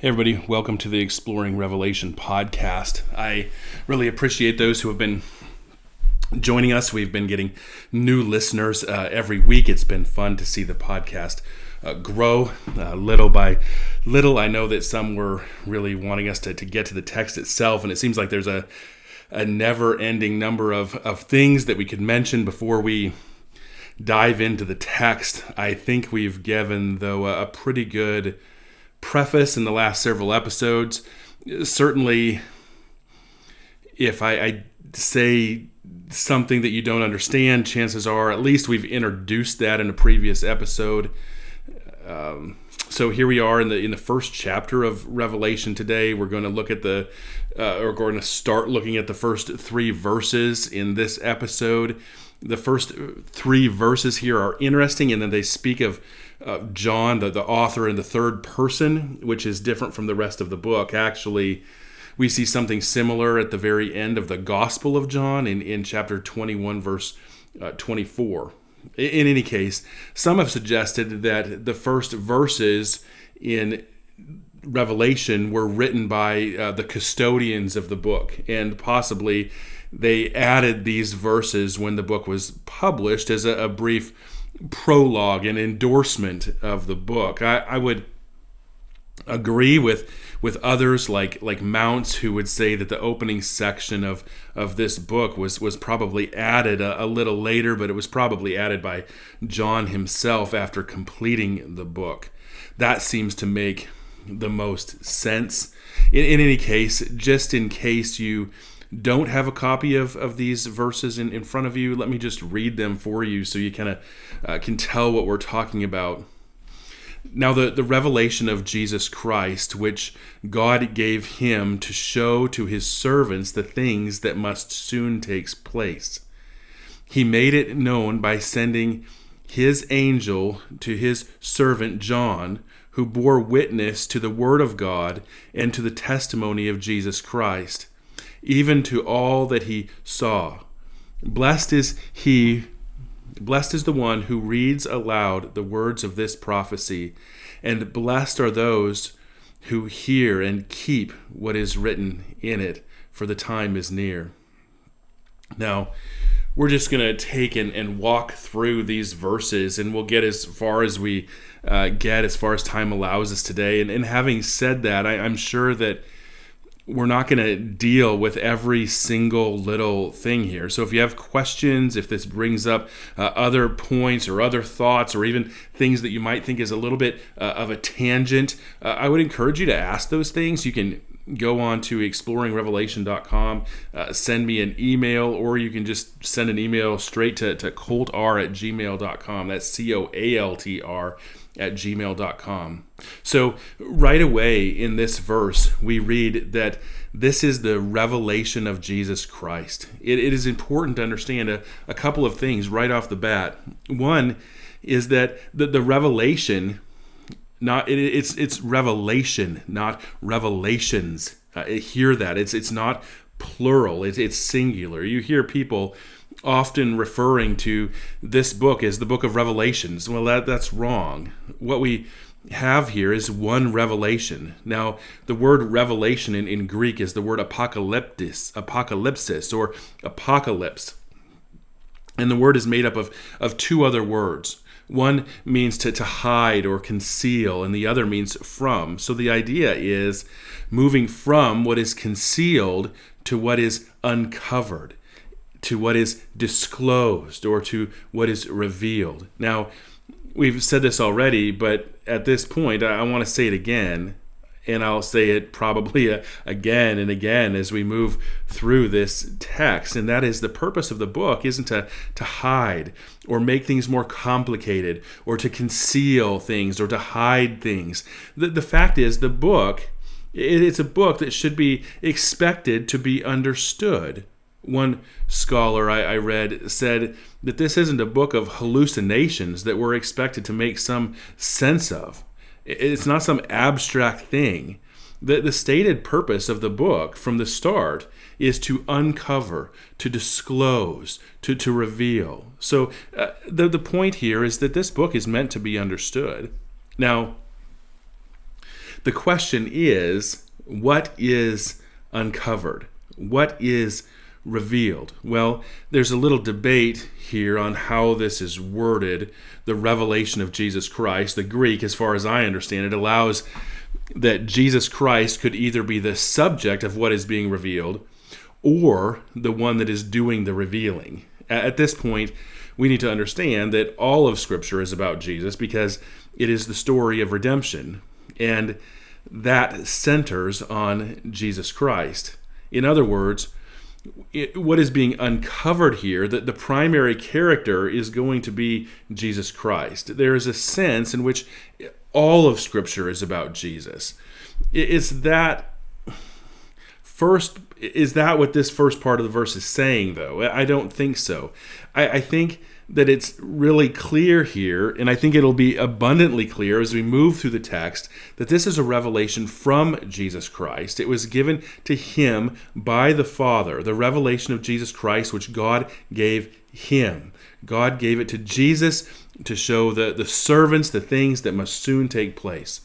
Hey everybody, welcome to the Exploring Revelation podcast. I really appreciate those who have been joining us. We've been getting new listeners every week. It's been fun to see the podcast grow little by little. I know that some were really wanting us to get to the text itself, and it seems like there's a never-ending number of things that we could mention before we dive into the text. I think we've given, though, a pretty good preface in the last several episodes. Certainly, if I say something that you don't understand, chances are at least we've introduced that in a previous episode. So here we are in the first chapter of Revelation today. We're going to look at we're going to start looking at the first three verses in this episode. The first three verses here are interesting, and then they speak of John, the author, in the third person, which is different from the rest of the book. Actually, we see something similar at the very end of the Gospel of John in chapter 21, verse 24. In any case, some have suggested that the first verses in Revelation were written by the custodians of the book, and possibly they added these verses when the book was published as a brief prologue and endorsement of the book. I would agree with others like Mounce, who would say that the opening section of this book was probably added a little later, but it was probably added by John himself after completing the book. That seems to make the most sense. In any case, just in case you don't have a copy of these verses in front of you, let me just read them for you so you kind of can tell what we're talking about. Now the revelation of Jesus Christ, which God gave him to show to his servants the things that must soon take place. He made it known by sending his angel to his servant John, who bore witness to the word of God and to the testimony of Jesus Christ, even to all that he saw. Blessed is the one who reads aloud the words of this prophecy, and blessed are those who hear and keep what is written in it, for the time is near. Now, we're just going to take and walk through these verses, and we'll get as far as we get, as far as time allows us today. And having said that, I'm sure that we're not going to deal with every single little thing here. So if you have questions, if this brings up other points or other thoughts or even things that you might think is a little bit of a tangent, I would encourage you to ask those things. You can go on to exploringrevelation.com, send me an email, or you can just send an email straight to coltr@gmail.com. That's COALTR @gmail.com. So right away in this verse, we read that this is the revelation of Jesus Christ. It is important to understand a couple of things right off the bat. One is that the revelation, it's revelation, not revelations. Hear that. It's not plural. It's singular. You hear people often referring to this book as the book of Revelations. Well, that's wrong. What we have here is one revelation. Now, the word revelation in Greek is the word apocalypsis, or apocalypse. And the word is made up of two other words. One means to hide or conceal, and the other means from. So the idea is moving from what is concealed to what is uncovered, to what is disclosed, or to what is revealed. Now, we've said this already, but at this point, I want to say it again, and I'll say it probably again and again as we move through this text, and that is the purpose of the book isn't to hide or make things more complicated or to conceal things or to hide things. The fact is, the book, it's a book that should be expected to be understood. One scholar I read said that this isn't a book of hallucinations that we're expected to make some sense of. It's not some abstract thing. The stated purpose of the book from the start is to uncover, to disclose, to reveal. So the point here is that this book is meant to be understood. Now, the question is, what is uncovered? What is revealed? Well, there's a little debate here on how this is worded. The revelation of Jesus Christ, the Greek, as far as I understand it, allows that Jesus Christ could either be the subject of what is being revealed or the one that is doing the revealing. At this point, we need to understand that all of Scripture is about Jesus because it is the story of redemption, and that centers on Jesus Christ. In other words, what is being uncovered here, that the primary character is going to be Jesus Christ. There is a sense in which all of Scripture is about Jesus. Is that what this first part of the verse is saying, though? I don't think so. I think that it's really clear here, and I think it'll be abundantly clear as we move through the text, that this is a revelation from Jesus Christ. It was given to him by the Father, the revelation of Jesus Christ, which God gave him. God gave it to Jesus to show the servants the things that must soon take place.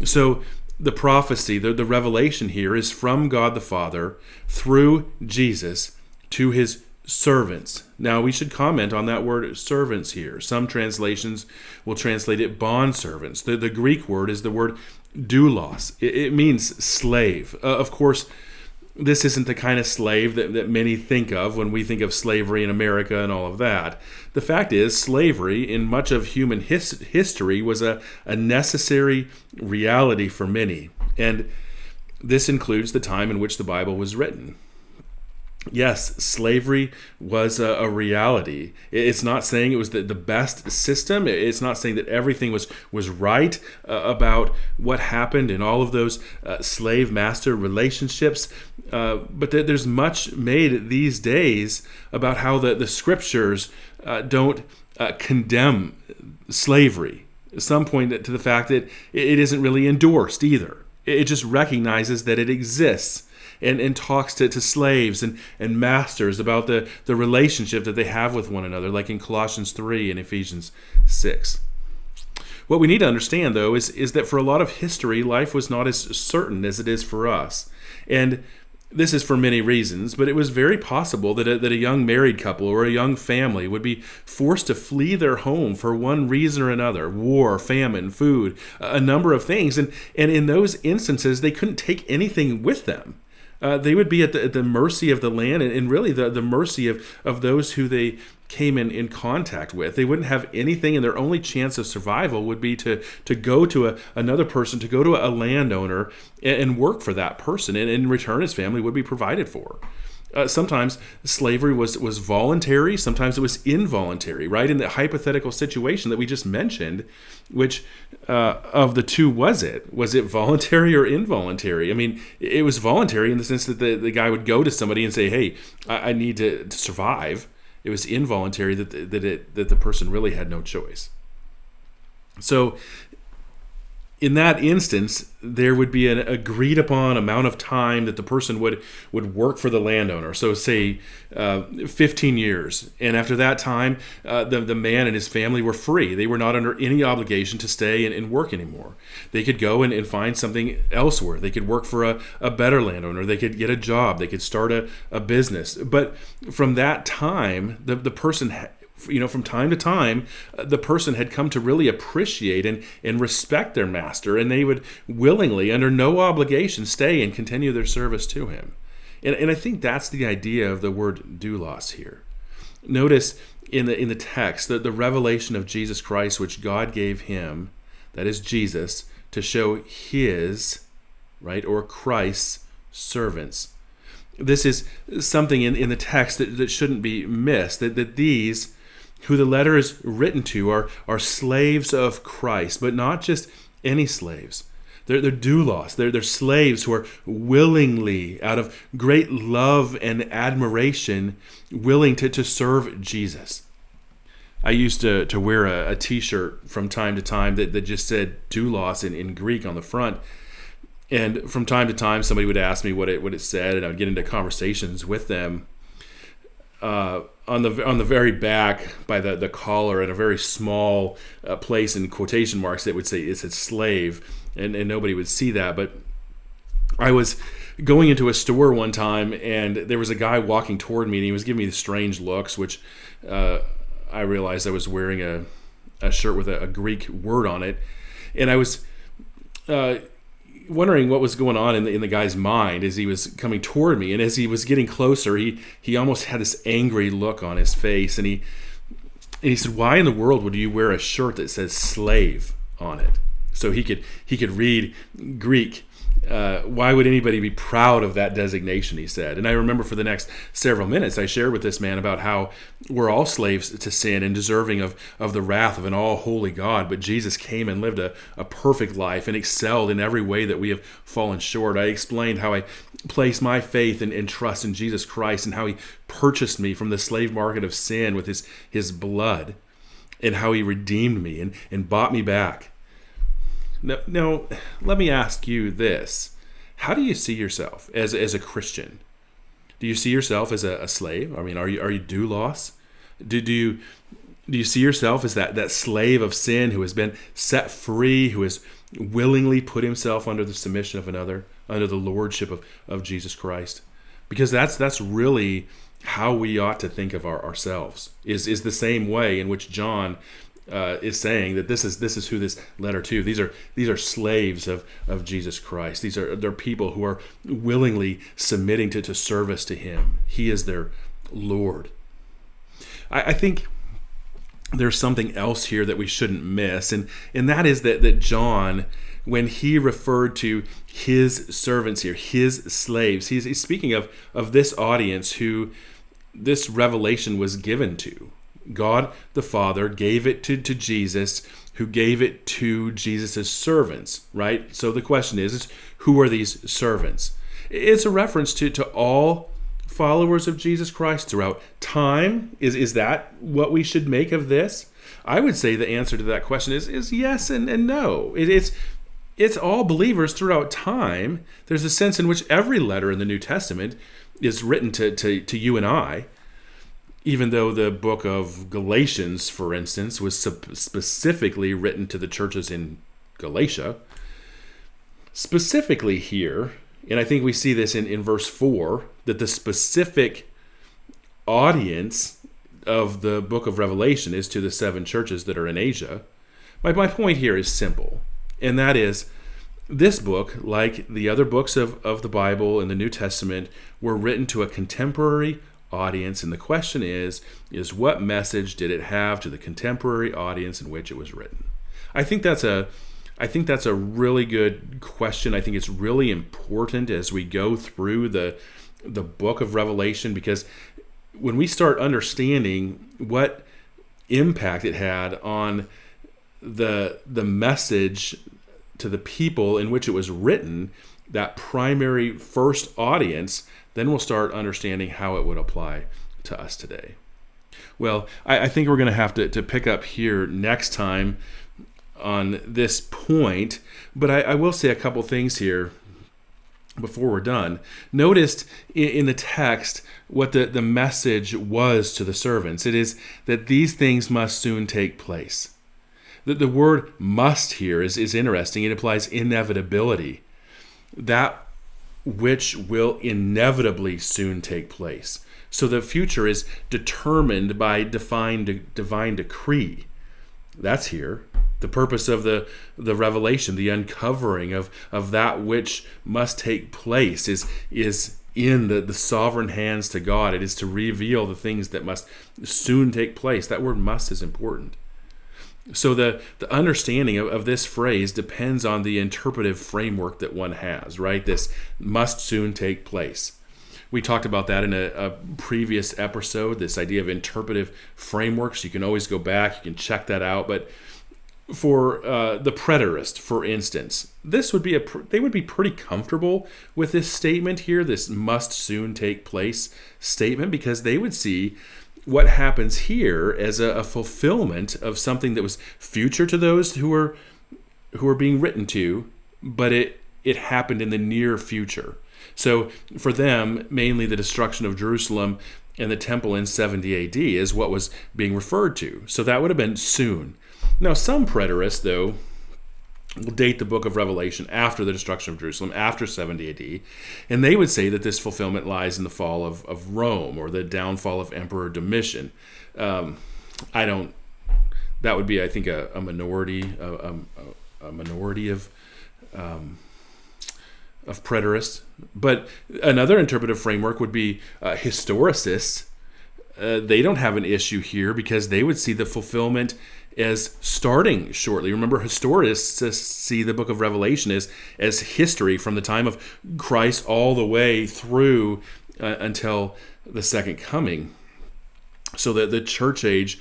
So the prophecy, the revelation here is from God the Father through Jesus to his servants. Now, we should comment on that word servants here. Some translations will translate it bondservants. The Greek word is the word doulos. It means slave. Of course, this isn't the kind of slave that many think of when we think of slavery in America and all of that. The fact is, slavery in much of human history was a necessary reality for many. And this includes the time in which the Bible was written. Yes, slavery was a reality. It's not saying it was the best system. It's not saying that everything was right about what happened in all of those slave-master relationships. But there's much made these days about how the Scriptures don't condemn slavery. Some point to the fact that it isn't really endorsed either. It just recognizes that it exists. And talks to slaves and masters about the relationship that they have with one another, like in Colossians 3 and Ephesians 6. What we need to understand, though, is that for a lot of history, life was not as certain as it is for us. And this is for many reasons, but it was very possible that a young married couple or a young family would be forced to flee their home for one reason or another: war, famine, food, a number of things. And in those instances, they couldn't take anything with them. They would be at the mercy of the land and really the mercy of those who they came in contact with. They wouldn't have anything, and their only chance of survival would be to go to another person, to go to a landowner and work for that person. And in return, his family would be provided for. Sometimes slavery was voluntary, sometimes it was involuntary, right? In the hypothetical situation that we just mentioned, which of the two was it? Was it voluntary or involuntary? I mean, it was voluntary in the sense that the guy would go to somebody and say, hey, I need to survive. It was involuntary that the person really had no choice. So in that instance, there would be an agreed upon amount of time that the person would work for the landowner. So say 15 years. And after that time, the man and his family were free. They were not under any obligation to stay and work anymore. They could go and find something elsewhere. They could work for a better landowner. They could get a job. They could start a business. But from that time, the person from time to time, the person had come to really appreciate and respect their master, and they would willingly, under no obligation, stay and continue their service to him. And I think that's the idea of the word doulos here. Notice in the text that the revelation of Jesus Christ, which God gave him, that is Jesus, to show his, right, or Christ's servants. This is something in the text that shouldn't be missed, that these who the letter is written to are slaves of Christ, but not just any slaves. They're doulos. They're slaves who are willingly, out of great love and admiration, willing to serve Jesus. I used to wear a t-shirt from time to time that just said doulos in Greek on the front. And from time to time, somebody would ask me what it said, and I would get into conversations with them. On the very back, by the collar, at a very small place in quotation marks, it would say it said slave. and nobody would see that. But I was going into a store one time, and there was a guy walking toward me, and he was giving me the strange looks, which I realized I was wearing a shirt with a Greek word on it, and I was wondering what was going on in the guy's mind as he was coming toward me. And as he was getting closer, he almost had this angry look on his face, and he said, "Why in the world would you wear a shirt that says slave on it?" So he could read Greek. Why would anybody be proud of that designation, he said. And I remember for the next several minutes, I shared with this man about how we're all slaves to sin and deserving of the wrath of an all-holy God, but Jesus came and lived a perfect life and excelled in every way that we have fallen short. I explained how I place my faith and trust in Jesus Christ, and how he purchased me from the slave market of sin with his blood, and how he redeemed me and bought me back. Now, let me ask you this. How do you see yourself as a Christian? Do you see yourself as a slave? I mean, are you doulos? Do you see yourself as that slave of sin who has been set free, who has willingly put himself under the submission of another, under the lordship of Jesus Christ? Because that's really how we ought to think of ourselves, is the same way in which John is saying that this is who this letter to. These are slaves of Jesus Christ. They're people who are willingly submitting to service to him. He is their Lord. I think there's something else here that we shouldn't miss, and that is that John, when he referred to his servants here, his slaves, he's speaking of this audience who this revelation was given to. God the Father gave it to Jesus, who gave it to Jesus' servants, right? So the question is who are these servants? It's a reference to all followers of Jesus Christ throughout time. Is that what we should make of this? I would say the answer to that question is yes and no. It's all believers throughout time. There's a sense in which every letter in the New Testament is written to you and I. Even though the book of Galatians, for instance, was specifically written to the churches in Galatia, specifically here, and I think we see this in verse 4, that the specific audience of the book of Revelation is to the 7 churches that are in Asia. My point here is simple, and that is this book, like the other books of the Bible and the New Testament, were written to a contemporary audience, and the question is what message did it have to the contemporary audience in which it was written? I think that's a really good question. I think it's really important as we go through the book of Revelation, because when we start understanding what impact it had on the message to the people in which it was written, that primary first audience, then we'll start understanding how it would apply to us today. Well, I think we're going to have to pick up here next time on this point, but I will say a couple things here before we're done. Notice in the text what the message was to the servants. It is that these things must soon take place. The word must here is interesting. It implies inevitability. That which will inevitably soon take place. So the future is determined by divine decree. That's here. The purpose of the revelation, the uncovering of that which must take place is in the sovereign hands to God. It is to reveal the things that must soon take place. That word must is important. So the understanding of this phrase depends on the interpretive framework that one has, right? This must soon take place. We talked about that in a previous episode, this idea of interpretive frameworks. You can always go back, you can check that out. But for the preterist, for instance, they would be pretty comfortable with this statement here, this must soon take place statement, because they would see what happens here as a fulfillment of something that was future to those who are being written to, but it happened in the near future. So for them, mainly the destruction of Jerusalem and the temple in 70 AD is what was being referred to. So that would have been soon. Now, some preterists, though, will date the book of Revelation after the destruction of Jerusalem, after 70 AD. And they would say that this fulfillment lies in the fall of Rome or the downfall of Emperor Domitian. That would be, I think, a minority, a minority of preterists. But another interpretive framework would be historicists. They don't have an issue here because they would see the fulfillment as starting shortly. Remember, historicists see the book of Revelation as history from the time of Christ all the way through until the second coming. So that the church age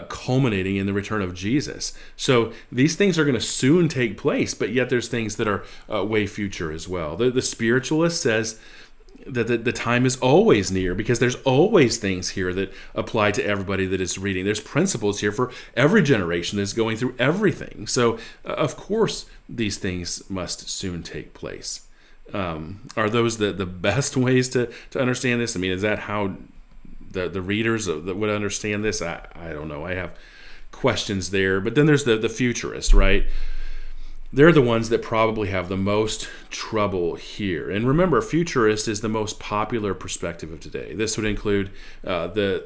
culminating in the return of Jesus. So these things are going to soon take place, but yet there's things that are way future as well. The spiritualist says that the time is always near because there's always things here that apply to everybody that is reading. There's principles here for every generation that's going through everything. So of course these things must soon take place. Are those the best ways to understand this? I mean, is that how the readers that would understand this? I don't know. I have questions there. But then there's the futurist, right? They're the ones that probably have the most trouble here. And remember, futurist is the most popular perspective of today. This would include the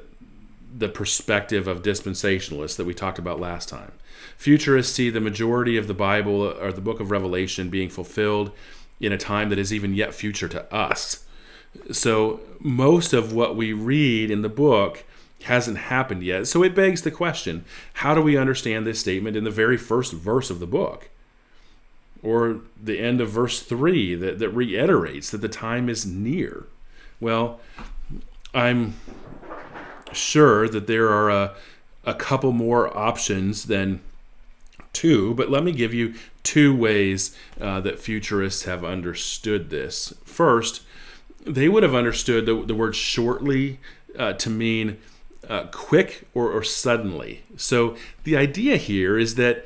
perspective of dispensationalists that we talked about last time. Futurists see the majority of the Bible or the book of Revelation being fulfilled in a time that is even yet future to us. So most of what we read in the book hasn't happened yet. So it begs the question, how do we understand this statement in the very first verse of the book? Or the end of verse 3 that reiterates that the time is near? Well, I'm sure that there are a couple more options than two, but let me give you two ways that futurists have understood this. First, they would have understood the word shortly to mean quick or suddenly. So the idea here is that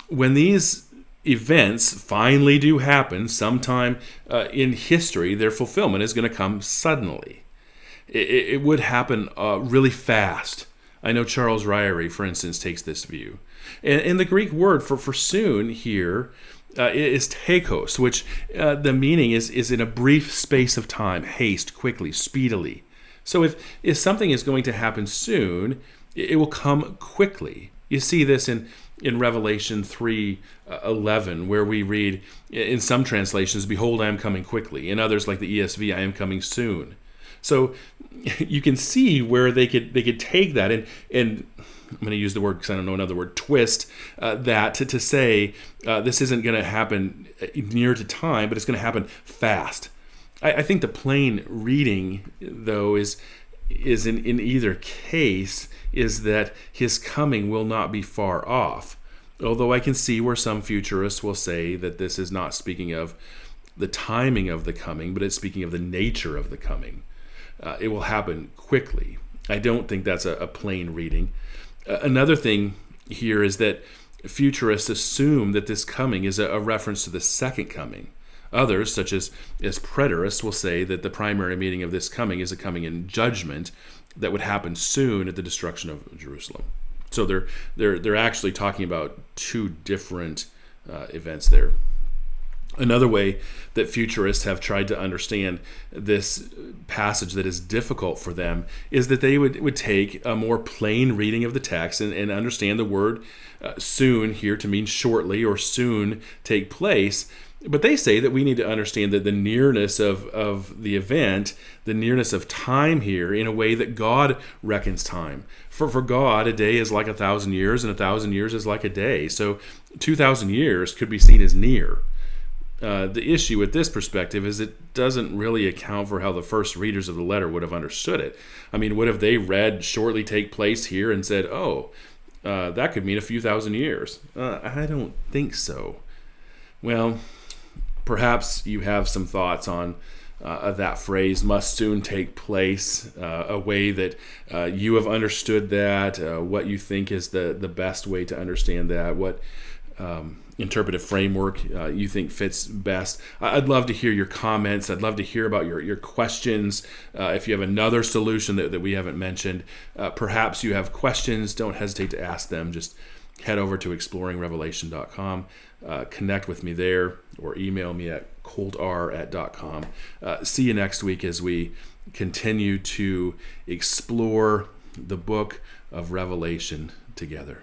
when these events finally do happen sometime in history, their fulfillment is going to come suddenly. It would happen really fast. I know Charles Ryrie, for instance, takes this view. And the Greek word for soon here is tekos, which the meaning is in a brief space of time, haste, quickly, speedily. So if something is going to happen soon, it will come quickly. You see this in Revelation 3:11, where we read in some translations, "Behold, I am coming quickly." In others, like the ESV, "I am coming soon." So you can see where they could take that and I'm going to use the word because I don't know another word, twist that to say this isn't going to happen near to time, but it's going to happen fast. I think the plain reading, though, is in either case is that his coming will not be far off. Although I can see where some futurists will say that this is not speaking of the timing of the coming, but it's speaking of the nature of the coming. It will happen quickly. I don't think that's a plain reading. Another thing here is that futurists assume that this coming is a reference to the second coming. Others, such as preterists, will say that the primary meaning of this coming is a coming in judgment that would happen soon at the destruction of Jerusalem. So they're actually talking about two different events there. Another way that futurists have tried to understand this passage that is difficult for them is that they would take a more plain reading of the text and understand the word soon here to mean shortly or soon take place. But they say that we need to understand that the nearness of the event, the nearness of time here in a way that God reckons time. For God, a day is like 1,000 years and 1,000 years is like a day. So 2,000 years could be seen as near. The issue with this perspective is it doesn't really account for how the first readers of the letter would have understood it. I mean, what if they read shortly take place here and said, that could mean a few thousand years? I don't think so. Well, perhaps you have some thoughts on that phrase, must soon take place, a way that you have understood that, what you think is the best way to understand that, what interpretive framework you think fits best. I'd love to hear your comments. I'd love to hear about your questions. If you have another solution that we haven't mentioned, perhaps you have questions, don't hesitate to ask them. Just head over to exploringrevelation.com, connect with me there, or email me at coldr@.com. See you next week as we continue to explore the book of Revelation together.